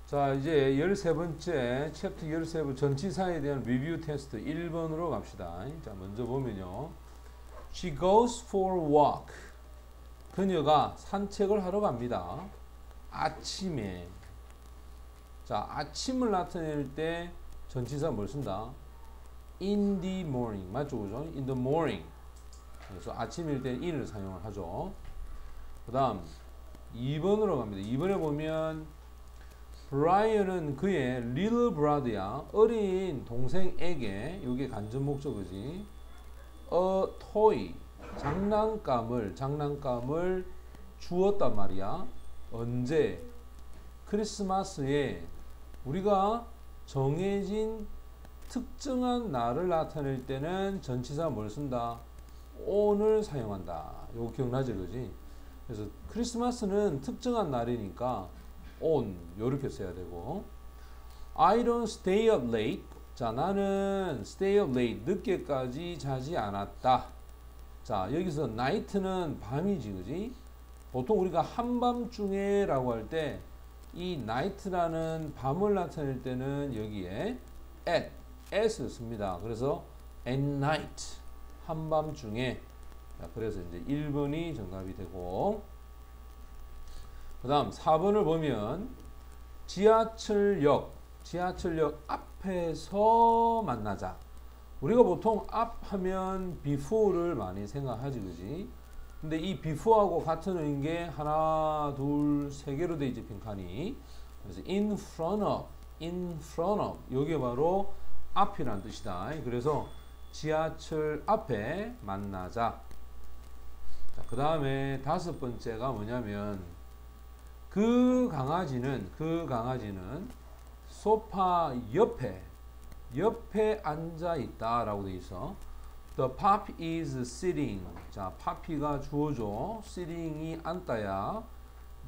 자, 이제 13번째, 챕터 13번 전치사에 대한 리뷰 테스트 1번으로 갑시다. 자, 먼저 보면요. She goes for a walk. 그녀가 산책을 하러 갑니다. 아침에. 자, 아침을 나타낼 때 전치사 뭘 쓴다? In the morning. 맞죠? 그죠? In the morning. 그래서 아침일 때 in을 사용을 하죠. 그 다음 2번으로 갑니다. 2번에 보면 브라이언은 그의 little brother야 어린 동생에게 이게 간접 목적어지 a toy 장난감을 주었단 말이야. 언제? 크리스마스에 우리가 정해진 특정한 날을 나타낼 때는 전치사 뭘 쓴다? on을 사용한다. 이거 기억나지 그지? 그래서 크리스마스는 특정한 날이니까 on 요렇게 써야 되고 I don't stay up late. 자, 나는 stay up late 늦게까지 자지 않았다. 자, 여기서 night는 밤이지 그지? 보통 우리가 한밤중에 라고 할 때 이 night라는 밤을 나타낼 때는 여기에 at을 씁니다. 그래서 at night 한밤중에. 자, 그래서 이제 1번이 정답이 되고 그 다음 4번을 보면 지하철역 앞에서 만나자. 우리가 보통 앞 하면 before를 많이 생각하지 그지? 근데 이 before하고 같은 의미인 게 하나 둘 세 개로 돼 있지 빈칸이. 그래서 in front of 이게 바로 앞이라는 뜻이다. 그래서 지하철 앞에 만나자. 그 다음에 5번째가 뭐냐면 그 강아지는 소파 옆에 앉아 있다 라고 돼 있어. The puppy is sitting. 자, puppy가 주어져. sitting이 앉다야.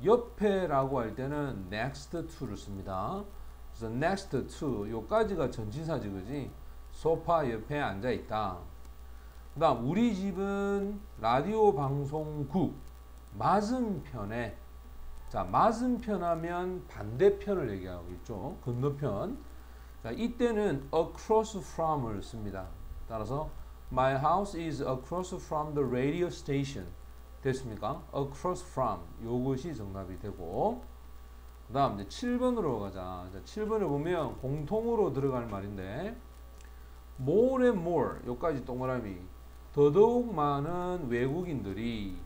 옆에 라고 할 때는 next to를 씁니다. 그래서 next to 요까지가 전치사지 그지? 소파 옆에 앉아 있다. 그 다음 우리 집은 라디오 방송국 맞은편에. 자, 맞은편 하면 반대편을 얘기하고 있죠. 건너편. 자, 이때는 across from을 씁니다. 따라서 My house is across from the radio station. 됐습니까? across from 요것이 정답이 되고 그 다음 이제 7번으로 가자. 자, 7번에 보면 공통으로 들어갈 말인데 more and more 요까지 동그라미 더더욱 많은 외국인들이.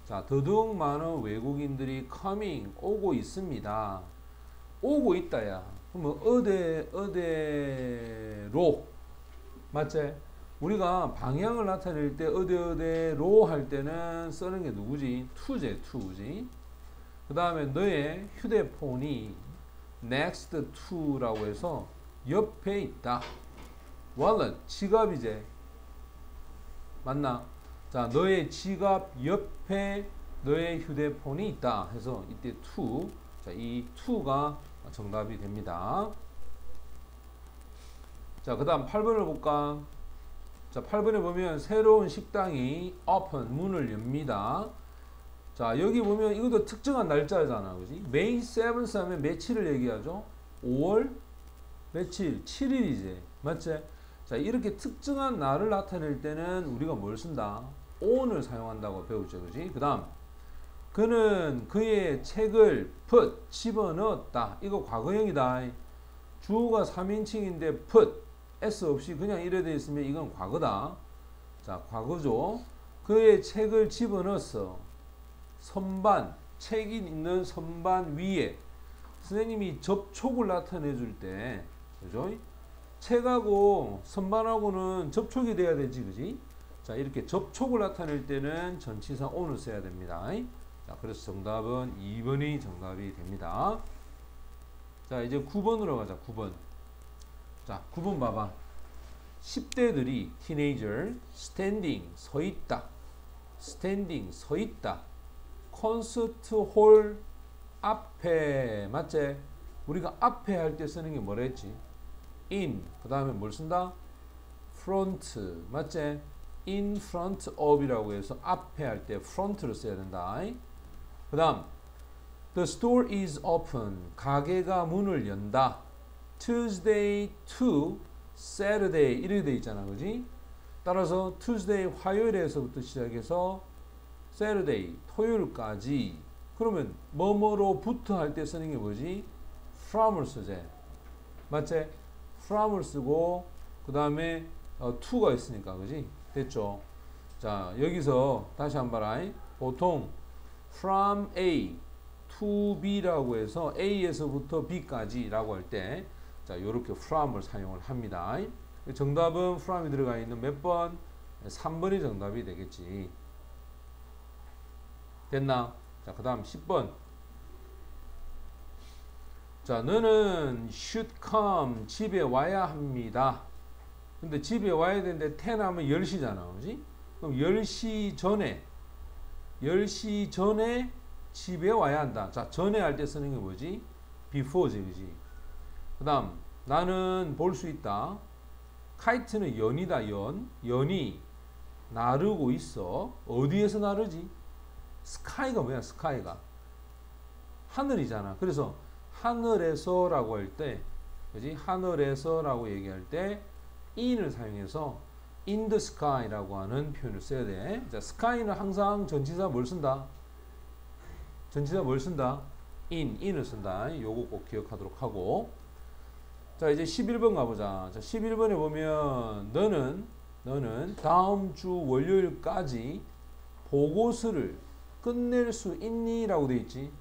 자, 더더욱 많은 외국인들이 coming 오고 있습니다. 오고 있다야. 그러면 어디로 맞지? 우리가 방향을 나타낼 때 어디로 할 때는 쓰는 게 누구지? to지. 그 다음에 너의 휴대폰이 next to라고 해서 옆에 있다. wallet 지갑이제 맞나? 자, 너의 지갑 옆에 너의 휴대폰이 있다 해서 이때 to. 자, 이 to가 정답이 됩니다. 자, 그 다음 8번을 볼까? 자, 8번에 보면 새로운 식당이 open 문을 엽니다. 자, 여기 보면 이것도 특정한 날짜잖아 그지? May 7th 하면 며칠을 얘기하죠? 5월 며칠? 7일이지 맞지? 자, 이렇게 특정한 날을 나타낼 때는 우리가 뭘 쓴다? on을 사용한다고 배우죠 그지? 그 다음 그는 그의 책을 put 집어넣었다. 이거 과거형이다. 주어가 3인칭인데 put s 없이 그냥 이래 돼 있으면 이건 과거다. 자, 과거죠. 그의 책을 집어넣었어. 선반 책이 있는 선반 위에 선생님이 접촉을 나타내 줄 때 그죠? 책하고 선반하고는 접촉이 돼야 되지 그지? 자, 이렇게 접촉을 나타낼 때는 전치사 on을 써야 됩니다. 자, 그래서 정답은 2번이 정답이 됩니다. 자, 이제 9번으로 가자. 9번. 자, 9번 봐봐. 10대들이 teenager standing 서 있다. standing 서 있다. 콘서트 홀 앞에 맞지? 우리가 앞에 할 때 쓰는 게 뭐라 했지? in 그 다음에 뭘 쓴다? front 맞지? in front of이라고 해서 앞에 할 때 front를 써야 된다. 그 다음 The store is open. 가게가 문을 연다. Tuesday to Saturday 이렇게 돼 있잖아, 그지? 따라서 Tuesday 화요일에서부터 시작해서 Saturday 토요일까지. 그러면 뭐뭐로부터 할 때 쓰는 게 뭐지? from을 쓰지. 맞지? from을 쓰고 그 다음에 to가 있으니까, 그지? 됐죠? 자, 여기서 다시 한번 봐라. 보통 from A to B라고 해서 A에서부터 B까지 라고 할 때 자, 요렇게 from을 사용을 합니다. 정답은 from이 들어가 있는 몇 번? 3번이 정답이 되겠지. 됐나? 자, 그 다음 10번. 자, 너는 should come, 집에 와야 합니다. 근데 집에 와야 되는데 10 하면 10시잖아, 그지? 그럼 10시 전에 집에 와야 한다. 자, 전에 할 때 쓰는 게 뭐지? before지, 그지? 그 다음, 나는 볼 수 있다. 카이트는 연이다, 연이 나르고 있어. 어디에서 나르지? 스카이가 뭐야, 스카이가? 하늘이잖아. 그래서 하늘에서라고 할 때, 그지? 하늘에서라고 얘기할 때 in을 사용해서 in the sky라고 하는 표현을 써야 돼. 자, sky는 항상 전치사 뭘 쓴다? 전치사 뭘 쓴다? in을 쓴다. 요거 꼭 기억하도록 하고. 자, 이제 11번 가보자. 자, 11번에 보면 너는 다음 주 월요일까지 보고서를 끝낼 수 있니? 라고 돼 있지.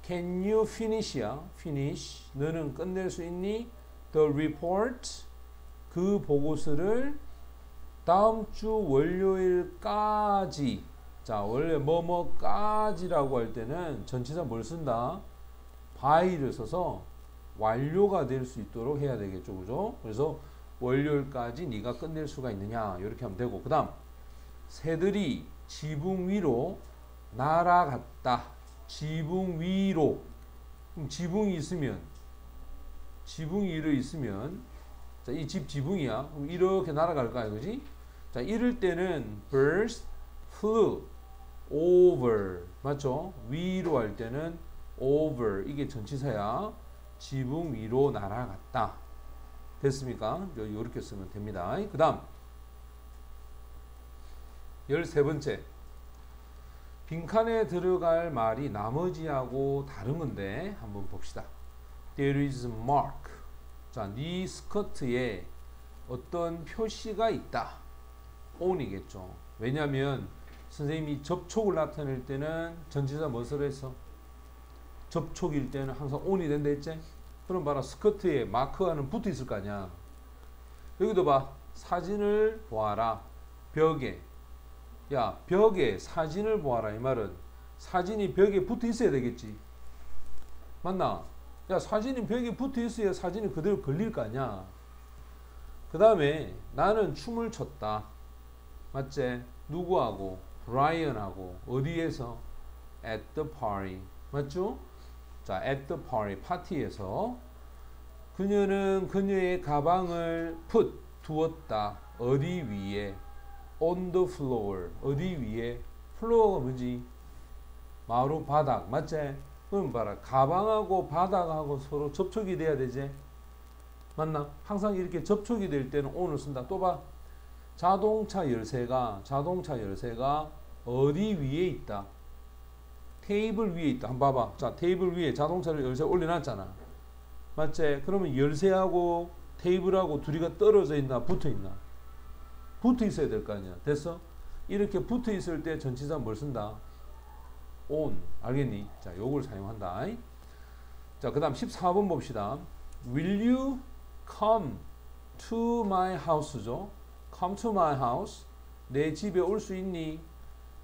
Can you finish야? finish. 너는 끝낼 수 있니? The report. 그 보고서를 다음 주 월요일까지. 자, 원래 뭐뭐까지라고 할 때는 전치사 뭘 쓴다? by를 써서 완료가 될 수 있도록 해야 되겠죠, 그죠? 그래서 월요일까지 네가 끝낼 수가 있느냐 이렇게 하면 되고, 그 다음 새들이 지붕 위로 날아갔다. 지붕 위로. 그럼 지붕이 있으면 자, 이 집 지붕이야. 그럼 이렇게 날아갈까요, 그지? 자, 이럴 때는 birds flew over, 맞죠? 위로 할 때는 over, 이게 전치사야. 지붕 위로 날아갔다. 됐습니까? 이렇게 쓰면 됩니다. 그 다음 13번째. 빈칸에 들어갈 말이 나머지하고 다른 건데 한번 봅시다. There is a mark. 자, 네 스커트에 어떤 표시가 있다. on이겠죠. 왜냐하면 선생님이 접촉을 나타낼 때는 전치사 무엇을 했어? 접촉일 때는 항상 on이 된다 했지? 그럼 봐라, 스커트에 마크하는 붙어 있을 거 아니야. 여기도 봐. 사진을 보아라. 벽에. 야, 벽에 사진을 보아라. 이 말은 사진이 벽에 붙어 있어야 되겠지. 맞나? 야, 사진이 벽에 붙어 있어야 사진이 그대로 걸릴 거 아니야. 그 다음에 나는 춤을 췄다. 맞지? 누구하고? 브라이언하고. 어디에서? At the party. 맞죠? 자, at the party. 파티에서 그녀는 그녀의 가방을 put, 두었다. 어디 위에? On the floor. 어디 위에? 플로어가 뭐지? 마루 바닥. 맞지? 그럼 봐라. 가방하고 바닥하고 서로 접촉이 돼야 되지? 맞나? 항상 이렇게 접촉이 될 때는 on을 쓴다. 또 봐. 자동차 열쇠가 어디 위에 있다? 테이블 위에 있다. 한번 봐봐. 자, 테이블 위에 자동차를 열쇠 올려놨잖아. 맞지? 그러면 열쇠하고 테이블하고 둘이가 떨어져 있나? 붙어 있나? 붙어 있어야 될 거 아니야. 됐어? 이렇게 붙어 있을 때 전치사 뭘 쓴다? on. 알겠니? 자, 요걸 사용한다. 자, 그 다음 14번 봅시다. Will you come to my house죠? Come to my house. 내 집에 올 수 있니?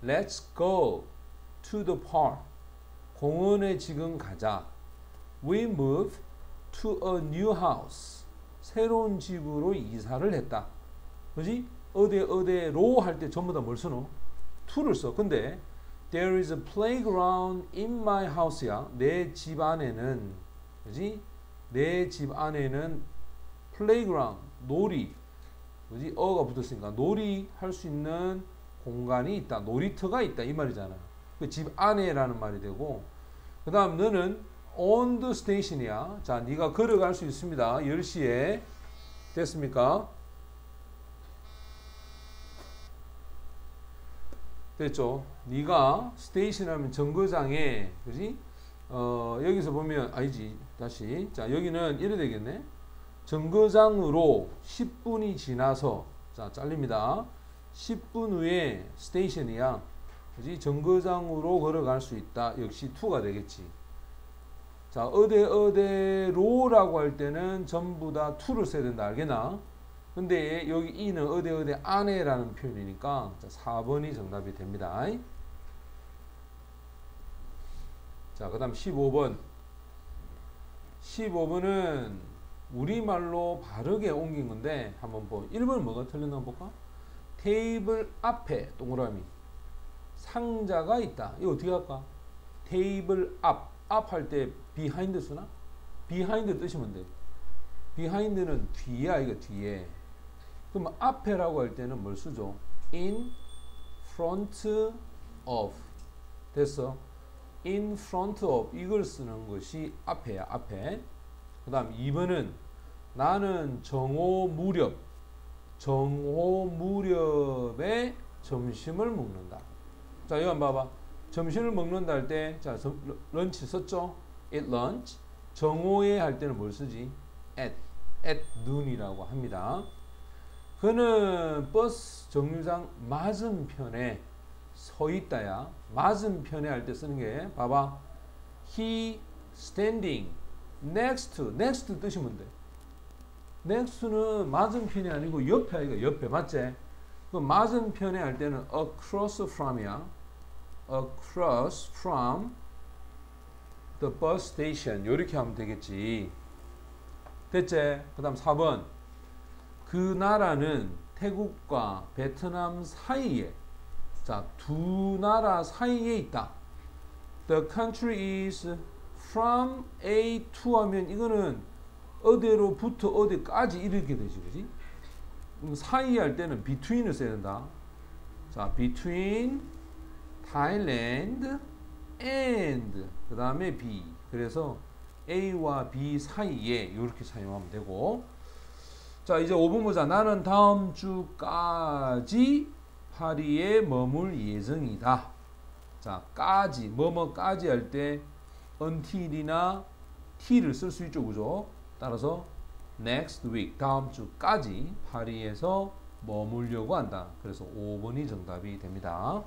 Let's go to the park. 공원에 지금 가자. We moved to a new house. 새로운 집으로 이사를 했다. 그지? 어디로 할 때 전부 다 뭘 쓰노? to를 써. 근데 There is a playground in my house야. 내 집 안에는, 그지? 내 집 안에는 playground, 놀이, 그지? 어가 붙었으니까 놀이 할 수 있는 공간이 있다. 놀이터가 있다. 이 말이잖아. 그 집 안에라는 말이 되고, 그 다음 너는 on the station이야. 자, 네가 걸어갈 수 있습니다. 10시에. 됐습니까? 됐죠? 네가 스테이션 하면 정거장에, 그지? 여기서 보면, 아니지. 다시. 자, 여기는 이래 되겠네. 정거장으로 10분이 지나서, 자, 잘립니다. 10분 후에 스테이션이야. 그지? 정거장으로 걸어갈 수 있다. 역시 to가 되겠지. 자, 어디로라고 할 때는 전부 다 to를 써야 된다. 알겠나? 근데 여기 이는 어디 안에라는 표현이니까 4번이 정답이 됩니다. 자, 그 다음 15번. 15번은 우리말로 바르게 옮긴 건데 한번 1번 뭐가 틀렸나 볼까? 테이블 앞에 동그라미 상자가 있다. 이거 어떻게 할까? 테이블 앞 할 때 behind 쓰나? behind 뜨시면 돼. behind는 뒤야. 이거 뒤에. 그럼 앞에라고 할 때는 뭘 쓰죠? in front of. 됐어? in front of 이걸 쓰는 것이 앞에야. 앞에. 그 다음 2번은 나는 정오 무렵에 점심을 먹는다. 자, 이거 한번 봐봐. 점심을 먹는다 할 때, 자, 런치 썼죠? at lunch. 정오에 할 때는 뭘 쓰지? at noon이라고 합니다. 그는 버스 정류장 맞은편에 서 있다야. 맞은편에 할 때 쓰는 게, 봐봐. he standing next 뜨시면 돼. next는 맞은편이 아니고 옆에 아이가 옆에 맞지? 그 맞은편에 할 때는 across from이야. across from the bus station 이렇게 하면 되겠지. 됐지? 그 다음 4번. 그 나라는 태국과 베트남 사이에, 자, 두 나라 사이에 있다. The country is from A to 하면 이거는 어디로부터 어디까지 이렇게 되지, 그지? 사이 할 때는 between을 써야 된다. 자, between Thailand and 그 다음에 B. 그래서 A와 B 사이에 이렇게 사용하면 되고. 자, 이제 5번 보자. 나는 다음 주까지 파리에 머물 예정이다. 자, 까지, 뭐뭐까지 할 때 until이나 t를 쓸 수 있죠, 그죠? 따라서 next week, 다음 주까지 파리에서 머물려고 한다. 그래서 5번이 정답이 됩니다.